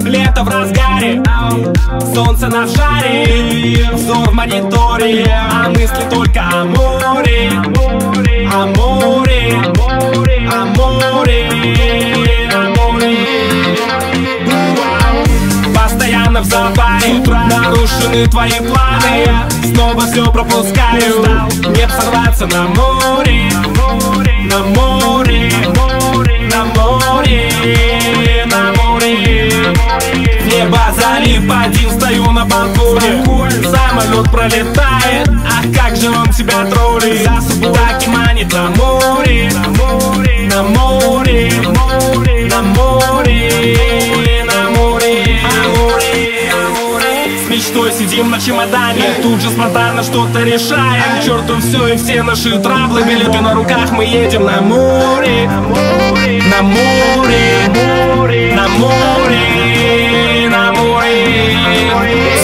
Лето в разгаре, солнце на жаре, взор в мониторе, а мысли только о море, о море, о море, о море. Постоянно в запаре, нарушены твои планы, снова все пропускаю, не сорваться на море, на море, на море, на море. Небо залив один, стою на балконе, самолет пролетает, ах как же он тебя троллит, так и манит на море, на море, на море, на море, на море. С мечтой сидим на чемодане, тут же спонтанно что-то решаем, к черту все и все наши траблы, билеты на руках, мы едем на море, на море, на море.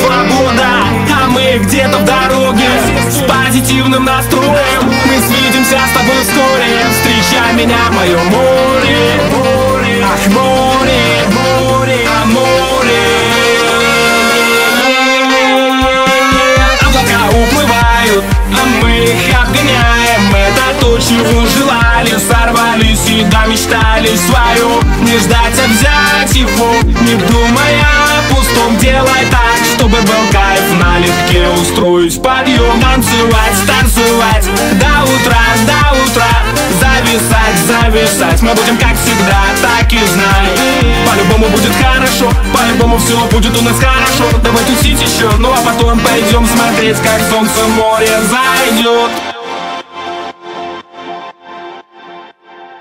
Свобода, а мы где-то в дороге с позитивным настроем. Мы свидимся с тобой вскоре, встречай меня в моем море, ах море, а море. Облака уплывают, а мы их обгоняем. Это то, чего желали, сорвались и домечтали свое. Не ждать, а взять его, не думая о пустом. Делай так, чтобы был кайф, налегке устроить подъем. Танцевать, танцевать до утра, зависать, зависать. Мы будем как всегда, так и знай. По-любому будет хорошо, по-любому все будет у нас хорошо. Давай тусить еще, ну а потом пойдем смотреть, как солнце в море зайдет.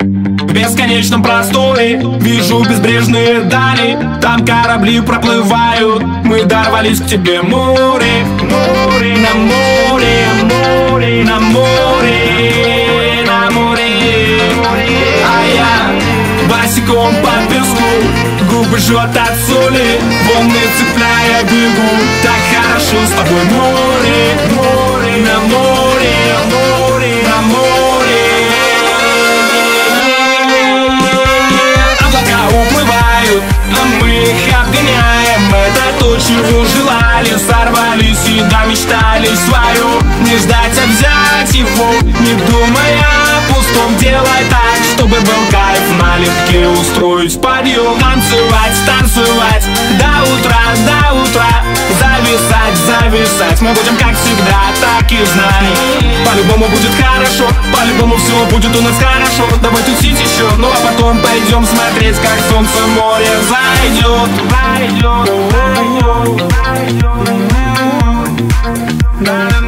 В бесконечном просторе вижу безбрежные дали, там корабли проплывают, мы дорвались к тебе, море, море, на море, море, на море, на море. А я босиком по песку, губы жжет от соли, волны цепляя бегу. Так хорошо с тобой, море, море, на море, море, на море. А мы их обгоняем, это то, чего желали, сорвались и домечтали свое. Не ждать, а взять его, не думая о пустом. Делай так, чтобы был кайф, налегке устроить подъем. Танцевать, танцевать до утра, зависать, зависать. Мы будем как всегда, так и знай. По-любому будет хорошо, по-любому все будет у нас хорошо. Давай тусить еще, ну а потом пойдем смотреть, как солнце в море зайдет, зайдет, зайдет, зайдет.